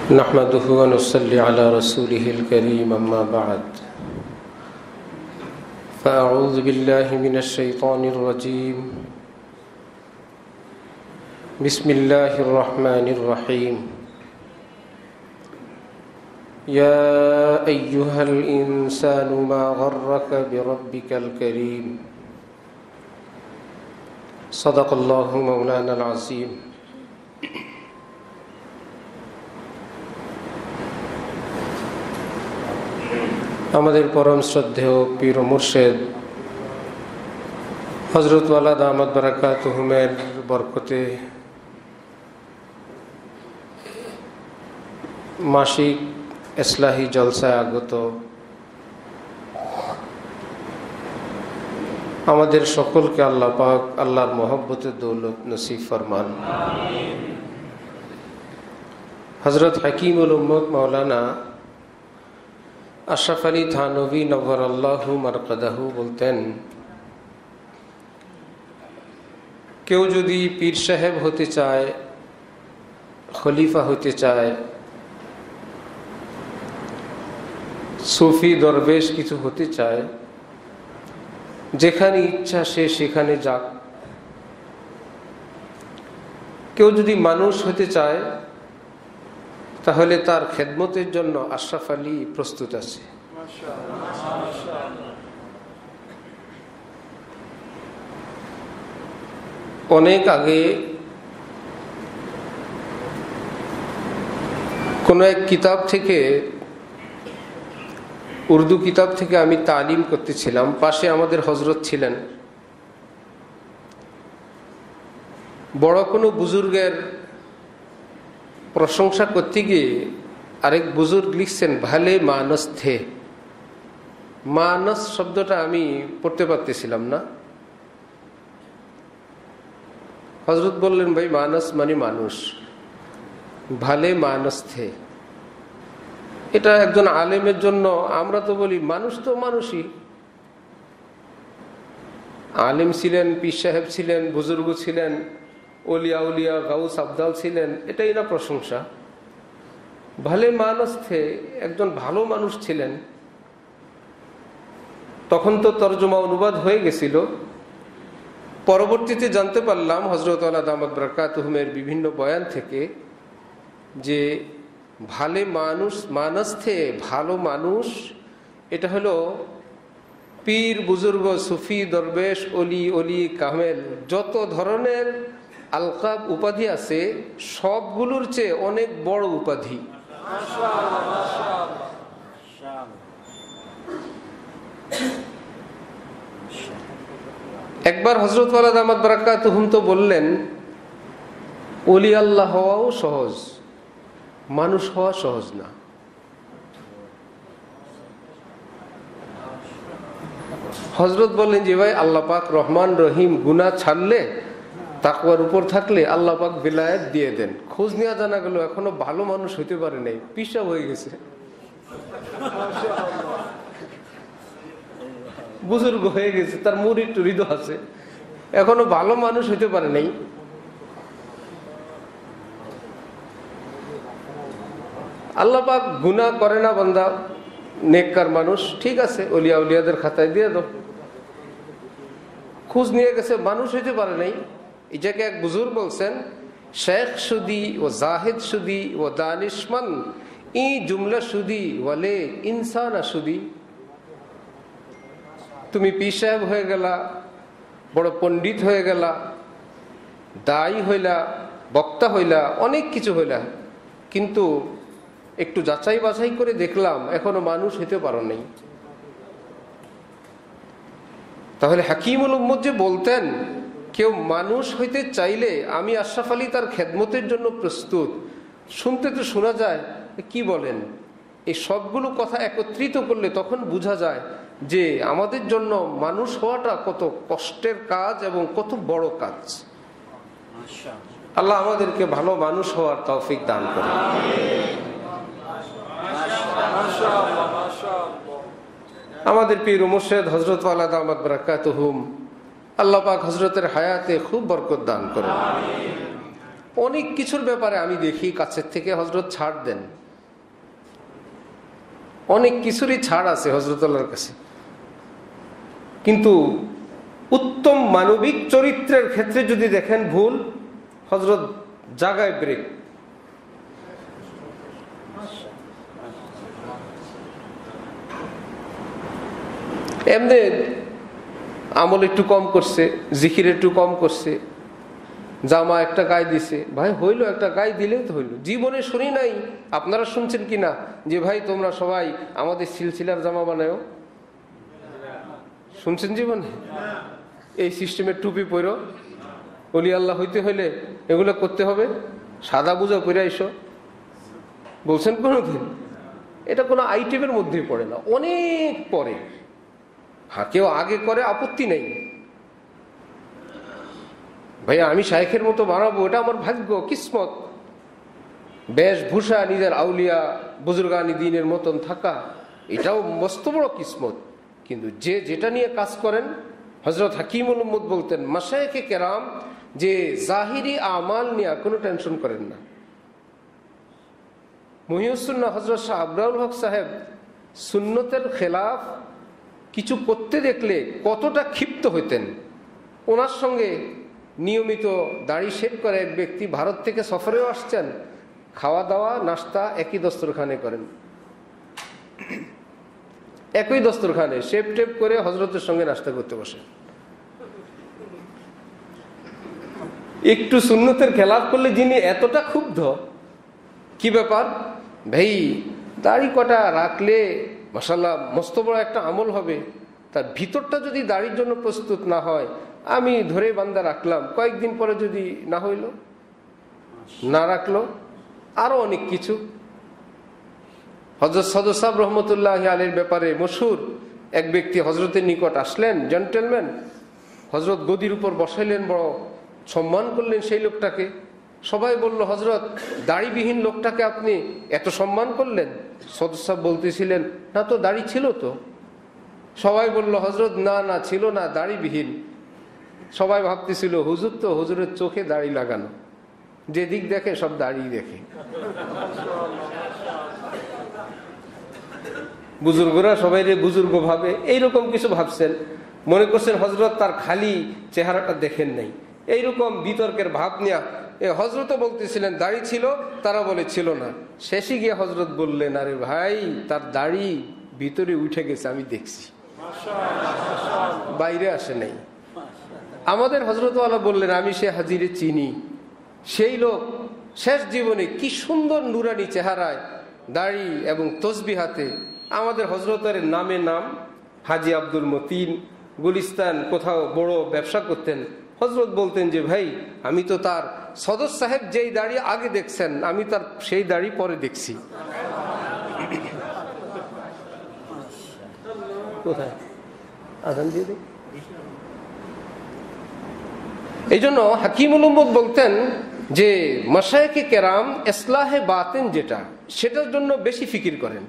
نحمده ونصلي على رسوله الكريم أما بعد فأعوذ بالله من الشيطان الرجيم بسم الله الرحمن الرحيم يا أيها الإنسان ما غرك بربك الكريم صدق الله مولانا العظيم আমাদের পরম শ্রদ্ধেয় পীর ও মুর্শেদ হযরত ওয়ালা দামাত বারাকাতুহুমের বরকতে মাসিক ইসলাহি জলসায় আগত আমাদের সকলকে আল্লাহ পাক আল্লাহর মহব্বতের দৌলত নসিব ফরমান। হযরত হাকিমুল উম্মত মাওলানা আশরাফ আলী থানভী নওয়ারাল্লাহু মারকাদাহু বলতেন, কেউ যদি পীর সাহেব হতে চায়, খলিফা হতে চায়, সুফি দরবেশ কিছু হতে চায়, যেখানে ইচ্ছা সে সেখানে যাক। কেউ যদি মানুষ হতে চায় তাহলে তার খেদমতের জন্য আশরাফ আলী প্রস্তুত আছে। অনেক আগে কোন এক কিতাব থেকে, উর্দু কিতাব থেকে আমি তালিম করতেছিলাম, পাশে আমাদের হযরত ছিলেন। বড় কোনো বুজুর্গের প্রশংসা করতে গিয়ে আরেক বুজুর্গ লিখছেন ভালে মানস থে। মানস শব্দটা আমি পড়তে পারতেছিলাম না। হযরত বললেন, ভাই মানস মানে মানুষ, ভালে মানস থে। এটা একজন আলেমের জন্য, আমরা তো বলি মানুষ তো মানুষই। আলেম ছিলেন, পীর সাহেব ছিলেন, বুজুর্গ ছিলেন, ওলিয়া উলিয়া গাউস আবদাল ছিলেন, এটাই না প্রশংসা? ভালে মানুষ থে, একজন ভালো মানুষ ছিলেন। তখন তো তরজমা অনুবাদ হয়ে গেছিল। পরবর্তীতে জানতে পারলাম হযরত ওয়ালা দামাত বারাকাতুহুমের বিভিন্ন বয়ান থেকে যে ভালে মানুষ, মানস থে, ভালো মানুষ, এটা হলো পীর বুজুর্গ সুফি দরবেশ অলি অলি কামেল যত ধরনের আলকাব উপাধি আছে সবগুলোর চেয়ে অনেক বড় উপাধি। একবার হযরত ওয়ালা দামাত বারাকাতুহুম তো বললেন, ওলি আল্লাহ হওয়াও সহজ, মানুষ হওয়া সহজ না। হযরত বললেন যে ভাই, আল্লাহ পাক রহমান রহিম, গুনাহ ছাড়লে তাকওয়ার উপর থাকলে আল্লাহ পাক বেলায়েত দিয়ে দেন। খোঁজ নেওয়া জানা গেল এখনো ভালো মানুষ হইতে পারে নাই, পিসাব হয়ে গেছে, বুজুর্গ হয়ে গেছে, তার মুরিদ টুরিদ আছে, এখনো ভালো মানুষ হইতে পারে নাই। আল্লাহ পাক গুনাহ করে না বান্দা, নেককার মানুষ, ঠিক আছে, ওলিয়া উলিয়াদের খাতায় দিয়ে দাও। খোঁজ নিয়ে গেছে, মানুষ হইতে পারে নাই। এটাকে এক বুজুর্গ বলছেন, শেখ সুদি ও জাহিদ সুদি ও দানিশমন ই জুমলা সুদি ওয়ালে ইনসান সুদি। তুমি পীর সাহেব হয়ে গেলা, বড় পণ্ডিত হয়ে গেলা, দায়ী হইলা, বক্তা হইলা, অনেক কিছু হইলা, কিন্তু একটু যাচাই বাছাই করে দেখলাম এখনো মানুষ হইতে পারো নাই। তাহলে হাকিমুল উম্মত যে বলতেন, কেউ মানুষ হইতে চাইলে আমি আশরাফ আলী তার খেদমতের জন্য প্রস্তুত। শুনতে তো শোনা যায়, কি বলেন? এই সবগুলো কথা একত্রিত করলে তখন বোঝা যায় যে আমাদের জন্য মানুষ হওয়াটা কত কষ্টের কাজ এবং কত বড় কাজ। আল্লাহ আমাদেরকে ভালো মানুষ হওয়ার তৌফিক দান করে। আমাদের পীর ও মুর্শিদ হযরত ওয়ালা দামাত বারাকাতুহুম, আল্লাহ পাক হযরতের হায়াতে খুব বরকত দান করেন। অনেক কিছুর ব্যাপারে আমি দেখি কাছের থেকে হজরত ছাড় দেন, অনেক কিছুরই ছাড় আছে হজরতুল্লাহর কাছে, কিন্তু উত্তম মানবিক চরিত্রের ক্ষেত্রে যদি দেখেন ভুল, হজরত জাগায় ব্রেক। এমনি আমল একটু কম করছে, জিকির একটু কম করছে, জামা একটা গায়ে দিছে, ভাই হইলো, একটা গায়ে দিলেও তো হইলো। জীবনে শুনি নাই, আপনারা শুনছেন কিনা যে ভাই তোমরা সবাই আমাদের সিলসিলার জামা বানাও? শুনছেন জীবনে? এই সিস্টেমের টুপি পরো, অলি আল্লাহ হইতে হইলে এগুলো করতে হবে, সাদা বুঝা পরে এসো, বলছেন কোনোদিন? এটা কোনো আইটেমের মধ্যে পড়ে না, অনেক পরে। হ্যাঁ, কেউ আগে করে আপত্তি নেই, ভাইয়া আমি শাইখের মতো বানাবো, এটা আমার ভাগ্য, কিসমত। বেশভূষা নিজের আউলিয়া বুজুর্গানি দিনের মতন থাকা, এটাও মস্ত বড় কিসমত। কিন্তু যে যেটা নিয়ে কাজ করেন, হজরত হাকিমুল উম্মত বলতেন মাশায়েখে কেরাম যে জাহিরি আমাল নিয়ে কোনো টেনশন করেন না। মুহিউসুন্নাহ হজরত শাহ আবরাউল হক সাহেব সুন্নতের খেলাফ কিছু করতে দেখলে কতটা ক্ষিপ্ত হইতেন। ওনার সঙ্গে নিয়মিত দাড়ি শেভ করে এক ব্যক্তি ভারত থেকে সফরেও আসছেন, খাওয়া দাওয়া নাস্তা একই দস্তরখানে করেন, একই দস্তরখানে শেভ টেপ করে হজরতের সঙ্গে নাস্তা করতে বসে। একটু সুন্নতের খেলাফ করলে যিনি এতটা ক্ষুব্ধ, কি ব্যাপার ভাই, দাড়ি কটা রাখলে মাশাআল্লাহ মস্ত বড় একটা আমল হবে, তার ভিতরটা যদি দাড়ির জন্য প্রস্তুত না হয়, আমি ধরে বান্দা রাখলাম, কয়েকদিন পরে যদি না হইল, না রাখলো, আরো অনেক কিছু। হযরত সদর সাহেব রহমতুল্লাহ আলাইহির ব্যাপারে মশহুর, এক ব্যক্তি হজরতের নিকট আসলেন, জেন্টেলম্যান, হজরত গদির উপর বসাইলেন, বড় সম্মান করলেন সেই লোকটাকে। সবাই বলল, হজরত দাড়িবিহীন লোকটাকে আপনি এত সম্মান করলেন? সদর সাহেব বলতেছিলেন, না তো দাড়ি ছিল তো। সবাই বলল, হজরত না না ছিল না, দাড়িবিহীন। সবাই ভাবতেছিল হুজুর তো, হুজুরের চোখে দাড়ি লাগানো, যেদিক দেখে সব দাড়ি দেখে। বুজুর্গরা সবাই রে বুজুর্গ ভাবে, এইরকম কিছু ভাবছেন, মনে করছেন হজরত তার খালি চেহারাটা দেখেন নাই, এইরকম বিতর্কের ভাব নিয়ে হজরতও বলতেছিলেন দাড়ি ছিল, তারা বলে ছিল না। শেষে গিয়ে হজরত বললেন, আরে ভাই তার দাড়ি ভিতরে উঠে গেছে, আমি দেখছি, বাইরে আসে নাই। আমাদের হজরতওয়ালা বললেন, আমি সে হাজিরে চিনি, সেই লোক শেষ জীবনে কি সুন্দর নুরানি চেহারায় দাড়ি এবং তসবিহ হাতে। আমাদের হজরতের নামে নাম হাজি আব্দুল মতিন, গুলিস্তান কোথাও বড় ব্যবসা করতেন। হজরত বলতেন যে ভাই আমি তো তার সদর সাহেব যেই দাড়ি আগে দেখছেন, আমি তার সেই দাড়ি পরে দেখছি। কোথায় আজান দিয়ে দেয়? এই জন্য হাকিমুল উম্মত বলতেন যে মাশায়েখে কেরাম ইসলাহে বাতিন যেটা, সেটার জন্য বেশি ফিকির করেন।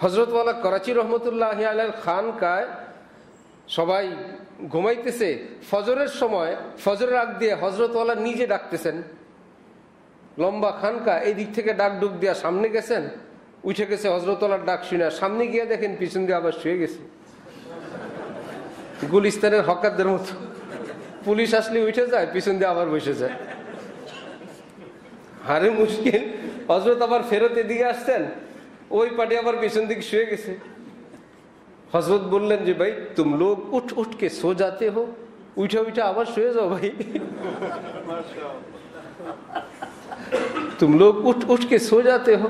হজরতওয়ালা করাচি রহমতুল্লাহ আলাইহির খানকায় সবাই ঘুমাইতেছে, ফজরের সময়, ফজরের আগ দিয়ে হজরতওয়ালা নিজে ডাকতেছেন। লম্বা খানকা, এই দিক থেকে ডাক ডুক দিয়া সামনে গেছেন, উঠে গেছে হজরতওয়ালার ডাক শুনে, সামনে গিয়ে দেখেন পিছন দিয়ে আবার শুয়ে গেছে, গুলিস্তানের হকারদের মতো। পুলিশ আসলে উঠে যায়, পিছন দিয়ে আবার বসে যায়। হারে মুশকিল, হজরত আবার ফেরত এদিকে আসছেন, ওই পাটি আবার পিছন দিকে শুয়ে গেছে। হজরত বললেন যে ভাই তুম লোক উঠ উঠ কে সো যাতে হো, উঠে উঠে আবার শুয়ে যাও ভাই, তুম লোক উঠ উঠ কে সো যাতে হো।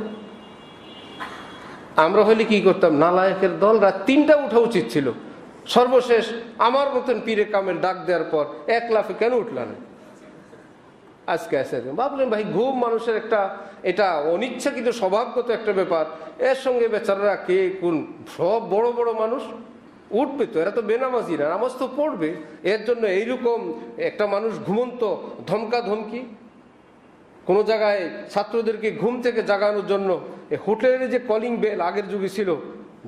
আমরা হলে কি করতাম, নালায়েকের দল, রাত 3টা উঠা উচিত ছিল। সর্বশেষ আমার মতন পীরে কামেল ডাক দেওয়ার পর এক লাফে কেন উঠলাম আজকে আসে। ভাবলেন ভাই ঘুম মানুষের একটা, এটা অনিচ্ছাকৃত স্বভাবগত একটা ব্যাপার, এর সঙ্গে বেচারারা কে কোন, সব বড় বড় মানুষ উঠবে তো, এরা তো বেনামাজিরা, নামাজ তো পড়বে, এর জন্য এইরকম একটা মানুষ ঘুমন্ত ধমকা ধমকি। কোনো জায়গায় ছাত্রদেরকে ঘুম থেকে জাগানোর জন্য হোটেলের যে কলিং বেল আগের যুগে ছিল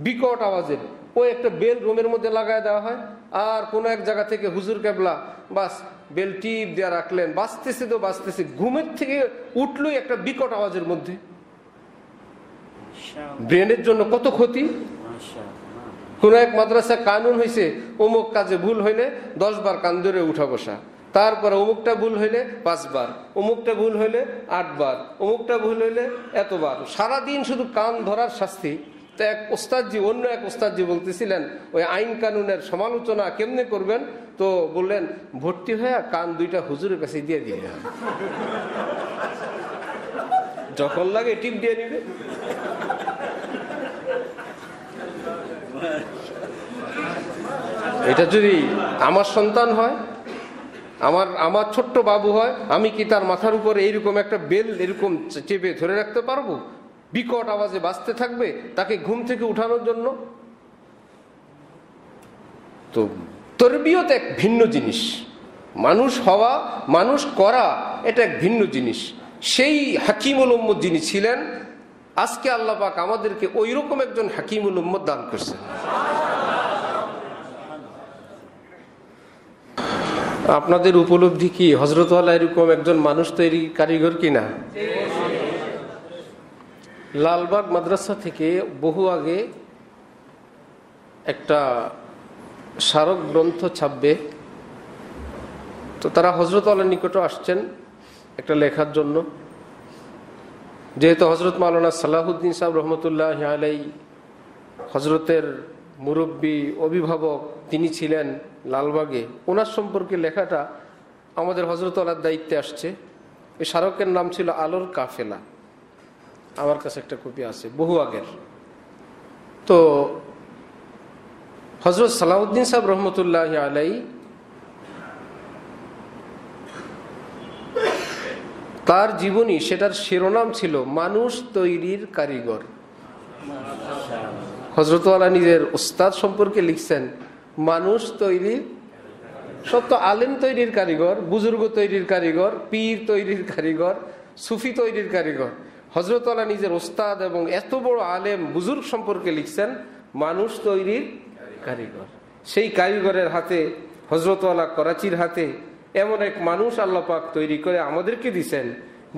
বিকট আওয়াজের, ওই একটা বেল রুমের মধ্যে লাগায় দেওয়া হয়, আর কোনো এক জায়গা থেকে হুজুর কেবলা বাস বেল টিপ দিয়ে রাখলেন, বাজতেছে তো বাজতেছে, ঘুমের থেকে উঠলোই একটা বিকট আওয়াজের মধ্যে। ব্রেনের জন্য কত ক্ষতি। কোন এক মাদ্রাসা কানুন হয়েছে, অমুক কাজে ভুল হইলে 10 বার কান ধরে উঠা বসা, তারপরে অমুকটা ভুল হইলে 5 বার, অমুকটা ভুল হইলে 8 বার, অমুকটা ভুল হইলে এতবার, সারাদিন শুধু কান ধরার শাস্তি। তো এক ওস্তাদজি, অন্য এক ওস্তাদজি বলতেছিলেন ওই আইন কানুনের সমালোচনা কেমনে করবেন, তো বললেন ভর্তি হয়ে কান 2টা হুজুরের কাছে দিয়ে দিয়ে যখন লাগে টিপ দিয়ে নিবে। এটা যদি আমার সন্তান হয়, আমার ছোট্ট বাবু হয়, আমি কি তার মাথার উপরে এইরকম একটা বেল এরকম চেপে ধরে রাখতে পারবো? বিকট আওয়াজে বাজতে থাকবে তাকে ঘুম থেকে উঠানোর জন্য। তো তরবিয়ত এক ভিন্ন জিনিস, মানুষ হওয়া, মানুষ করা এটা এক ভিন্ন জিনিস। সেই হাকিমুল উম্মত যিনি ছিলেন, আজকে আল্লাহ পাক আমাদেরকে ওই রকম একজন হাকিমুল উম্মত দান করছেন। আপনাদের উপলব্ধি কি হযরত আলী এরকম একজন মানুষ তৈরি কারিগর কিনা? লালবাগ মাদ্রাসা থেকে বহু আগে একটা স্মারক গ্রন্থ ছাপবে, তো তারা হযরত আলীর নিকটে আসছেন একটা লেখার জন্য। যেহেতু হযরত মাওলানা সালাহুদ্দিন সাহেব রহমতুল্লাহ আলাইহি হযরতের মুরব্বী অভিভাবক, তিনি ছিলেন লালবাগে, ওনার সম্পর্কে লেখাটা আমাদের হযরত আলীর দায়িত্বে আসছে। এই স্মারকের নাম ছিল আলোর কাফেলা। আমার কাছে একটা কপি আছে বহু আগের। তো হযরত সালাহুদ্দিন সাহেব রহমতুল্লাহ আলাইহি তার জীবনী, সেটার শিরোনাম ছিল মানুষ তৈরির কারিগর। হযরত আলী নিজের উস্তাদ সম্পর্কে লিখছেন মানুষ তৈরির, সব তো আলেম তৈরির কারিগর, বুজুর্গ তৈরির কারিগর, পীর তৈরির কারিগর, সুফি তৈরির কারিগর। হযরত আলী নিজের উস্তাদ এবং এত বড় আলেম বুজুর্গ সম্পর্কে লিখছেন মানুষ তৈরির কারিগর। সেই কারিগরের হাতে, হযরত আলী করাচির হাতে এমন এক মানুষ আল্লাহ পাক তৈরি করে আমাদেরকে দিছেন,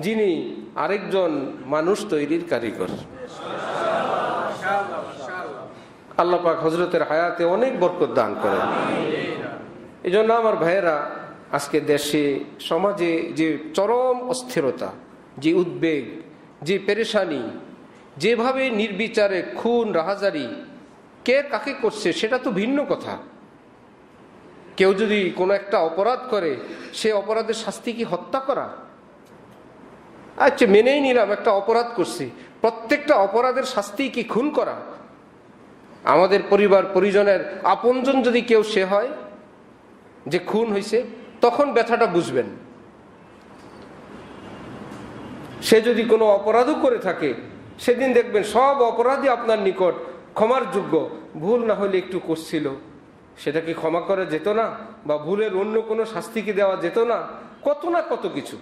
যিনি আরেকজন মানুষ তৈরির কারিগর। আল্লাহ পাক হযরতের হায়াতে অনেক বরকত দান করেন। এই জন্য আমার ভাইয়েরা, আজকে দেশে সমাজে যে চরম অস্থিরতা, যে উদ্বেগ, যে পেরেশানি, যেভাবে নির্বিচারে খুন রাহাজারি, কে কাকে করছে সেটা তো ভিন্ন কথা। কেউ যদি কোনো একটা অপরাধ করে, সে অপরাধের শাস্তি কি হত্যা করা? আচ্ছা, মেনেই নিলাম একটা অপরাধ করছি, প্রত্যেকটা অপরাধের শাস্তি কি খুন করা? আমাদের পরিবার পরিজনের আপনজন যদি কেউ সে হয় যে খুন হয়েছে, তখন ব্যথাটা বুঝবেন। সে যদি কোনো অপরাধও করে থাকে, সেদিন দেখবেন সব অপরাধী আপনার নিকট ক্ষমার যোগ্য। ভুল না হলে একটু করছিল, সেটাকে ক্ষমা করা যেত না? বা ভুলের অন্য কোনো শাস্তি কি দেওয়া যেত না? কত না কত কিছু।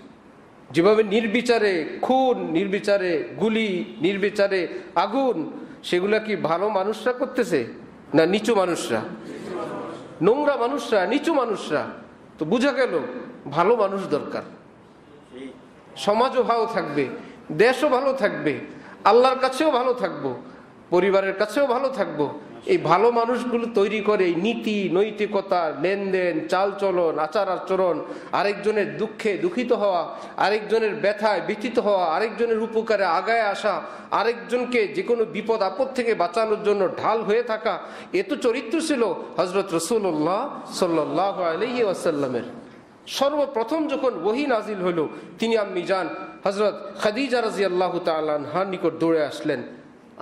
যেভাবে নির্বিচারে খুন, নির্বিচারে গুলি, নির্বিচারে আগুন, সেগুলা কি ভালো মানুষরা করতেছে না নিচু মানুষরা? নোংরা মানুষরা, নিচু মানুষরা। তো বোঝা গেল ভালো মানুষ দরকার। সমাজও ভালো থাকবে, দেশও ভালো থাকবে, আল্লাহর কাছেও ভালো থাকবো, পরিবারের কাছেও ভালো থাকবো। এই ভালো মানুষগুলো তৈরি করে নীতি, নৈতিকতা, লেনদেন, চালচলন, আচার আচরণ, আরেকজনের দুঃখে দুঃখিত হওয়া, আরেকজনের ব্যথায় ব্যথিত হওয়া, আরেকজনের উপকারে আগায় আসা, আরেকজনকে যে কোনো বিপদ আপদ থেকে বাঁচানোর জন্য ঢাল হয়ে থাকা। এ তো চরিত্র ছিল হযরত রাসূলুল্লাহ সাল্লাল্লাহু আলাইহি ওয়াসাল্লামের। সর্বপ্রথম যখন ওহী নাজিল হলো, তিনি আম্মি জান হযরত খাদিজা রাদিয়াল্লাহু তাআলা আনহার নিকট দৌড়ে আসলেন।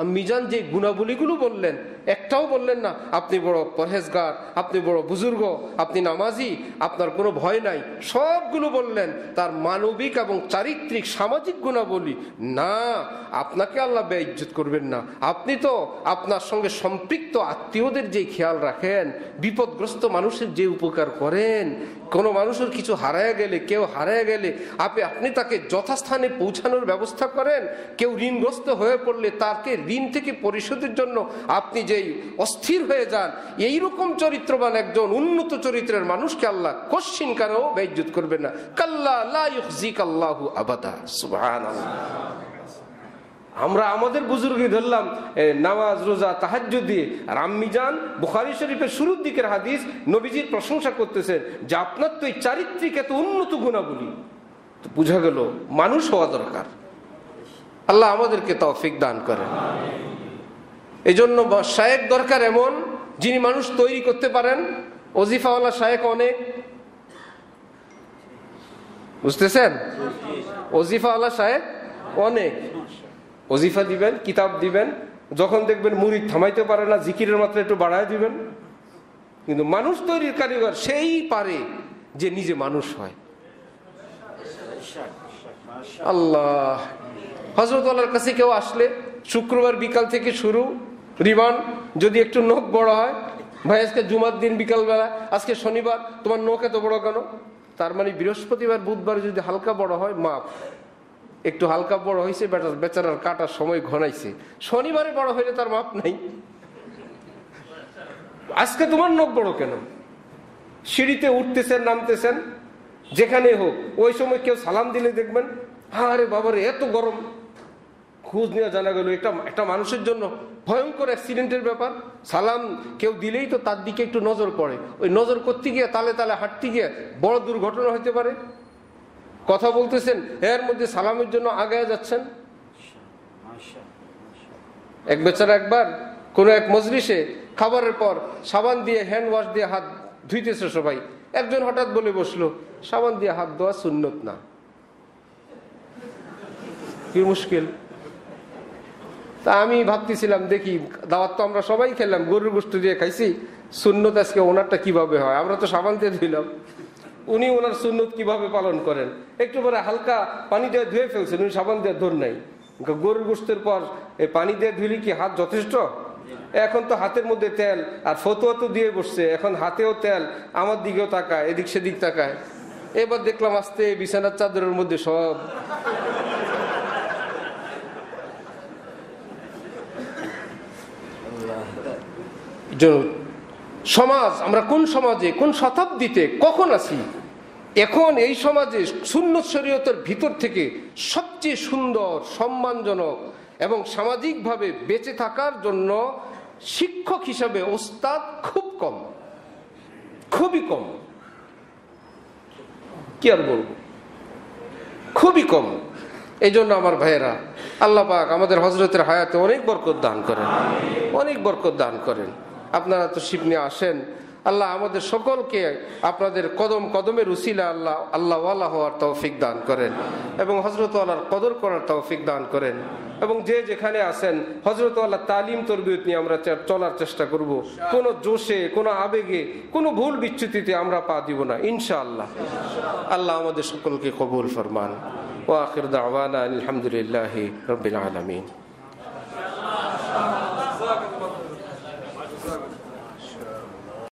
আম্মি জান যে গুণাবলীগুলো বললেন, একটাও বললেন না আপনি বড় পরহেজগার, আপনি বড় বুজুর্গ, আপনি নামাজি, আপনার কোনো ভয় নাই। সবগুলো বললেন তার মানবিক এবং চারিত্রিক সামাজিক গুণাবলী। না, আপনাকে আল্লাহ বেইজ্জত করবেন না। আপনি তো আপনার সঙ্গে সম্পৃক্ত আত্মীয়দের যে খেয়াল রাখেন, বিপদগ্রস্ত মানুষের যে উপকার করেন, কোনো মানুষের কিছু হারায় গেলে, কেউ হারায় গেলে আপনি তাকে যথাস্থানে পৌঁছানোর ব্যবস্থা করেন। কেউ ঋণগ্রস্ত হয়ে পড়লে তাকে ঋণ থেকে পরিশোধের জন্য আপনি যেই অস্থির হয়ে যান, এইরকম চরিত্রবান একজন উন্নত চরিত্রের মানুষকে আল্লাহ কশ্চিন কারও বেইজ্জত করবে না। কাল্লা লা ইউখজিকাল্লাহু আবাদা। সুবহানাল্লাহ। আমরা আমাদের বুজুর্গি ধরলাম নামাজ, রোজা, তাহাজ্জুদ দিয়ে, আর আম্মি জান বুখারী শরীফের শুরুর দিকের হাদিস নবীজির প্রশংসা করতেছেন যে আপনার তো এই চারিত্রিক এত উন্নত গুণাবলী, তো বোঝা গেল মানুষ হওয়া দরকার। আল্লাহ আমাদেরকে তৌফিক দান করেন। এই জন্য শায়েক দরকার এমন যিনি মানুষ তৈরি করতে পারেন। ওজিফাওয়ালা শায়েক অনেক, বুঝতেছেন? ওজিফাওয়ালা শায়েক অনেক। ওজিফা দিবেন, কিতাব দিবেন, যখন দেখবেন মুরিদ থামাইতে পারে না, জিকিরের মাত্রা একটু বাড়ায় দিবেন। কিন্তু মানুষ তৈরির কারিগর সেই পারে যে নিজে মানুষ হয়। আল্লাহ, হযরত আল্লাহর কাছে কেউ আসলে শুক্রবার বিকাল থেকে শুরু, রিবান যদি একটু নখ বড় হয়, ভাই আজকে জুমার দিন বিকালবেলা, আজকে শনিবার, তোমার নখ এত বড় কেন? তার মানে বৃহস্পতিবার বুধবার যদি হালকা বড় হয় মাপ, একটু হালকা বড় হয়েছে, বেচারার কাটার সময় ঘনাইছে। শনিবারে বড় হইলে তার মাপ নাই। আজকে তোমার নখ বড় কেন? সিঁড়িতে উঠতেছেন নামতেছেন, যেখানে হোক, ওই সময় কেউ সালাম দিলে দেখবেন আরে বাবারে এত গরম। খোঁজ নিয়ে জানা গেল একটা মানুষের জন্য ভয়ঙ্কর অ্যাক্সিডেন্টের ব্যাপার। সালাম কেউ দিলেই তো তার দিকে একটু নজর পড়ে, ওই নজর করতে গিয়ে তালে তালে হাঁটতে গিয়ে বড় দুর্ঘটনা হতে পারে। কথা বলতেছেন, এর মধ্যে সালামের জন্য আগায় যাচ্ছেন। এক বেচারা একবার কোন এক মজলিসে খাবারের পর সাবান দিয়ে হ্যান্ড ওয়াশ দিয়ে হাত ধুইতেছে সবাই, একজন হঠাৎ বলে বসলো সাবান দিয়ে হাত ধোয়া সুন্নত না। কি মুশকিল। তা আমি ভাবতেছিলাম দেখি, দাওয়াত তো আমরা সবাই খেলাম, গরুর গোশত দিয়ে খাইছি, সুন্নত আজকে ওনারটা কিভাবে হয়? আমরা তো সাবান দিয়ে ধুইলাম, উনি ওনার সুন্নত কিভাবে পালন করেন? একটু পরে হালকা পানি দিয়ে ধুয়ে ফেলছেন, উনি সাবান দিয়ে ধর নাই। গরুর গোশতের পর এই পানি দিয়ে ধুইলে কি হাত যথেষ্ট? এখন তো হাতের মধ্যে তেল, আর ফতুয়া তো দিয়ে বসছে, এখন হাতেও তেল, আমার দিকেও তাকায়, এদিক সেদিক তাকায়। এবার দেখলাম আস্তে বিছানার চাদরের মধ্যে সব। সমাজ, আমরা কোন সমাজে, কোন শতাব্দীতে কখন আছি? এখন এই সমাজে সুন্নত শরীয়তের ভিতর থেকে সবচেয়ে সুন্দর, সম্মানজনক এবং সামাজিকভাবে বেঁচে থাকার জন্য শিক্ষক হিসাবে ওস্তাদ খুব কম, খুবই কম। কি আর বলবো, খুবই কম। এই জন্য আমার ভাইয়েরা, আল্লাহ পাক আমাদের হযরতের হায়াতে অনেক বরকত দান করেন, অনেক বরকত দান করেন। আপনারা তো শিপ নিয়ে আসেন, আল্লাহ আমাদের সকলকে আপনাদের কদম কদমের উসিলা আল্লাহ আল্লাহওয়ালা হওয়ার তৌফিক দান করেন এবং হযরত আল্লাহর কদর করার তৌফিক দান করেন। এবং যে যেখানে আছেন হযরত আল্লাহ তালিম তরবিয়ত নিয়ে আমরা চলার চেষ্টা করব। কোনো জোশে, কোনো আবেগে, কোনো ভুল বিচ্যুতিতে আমরা পা দিব না ইনশাআল্লাহ। আল্লাহ আমাদের সকলকে কবুল ফরমান। ওয়া আখির দাওয়ানা আলহামদুলিল্লাহি রাব্বিল আলামিন।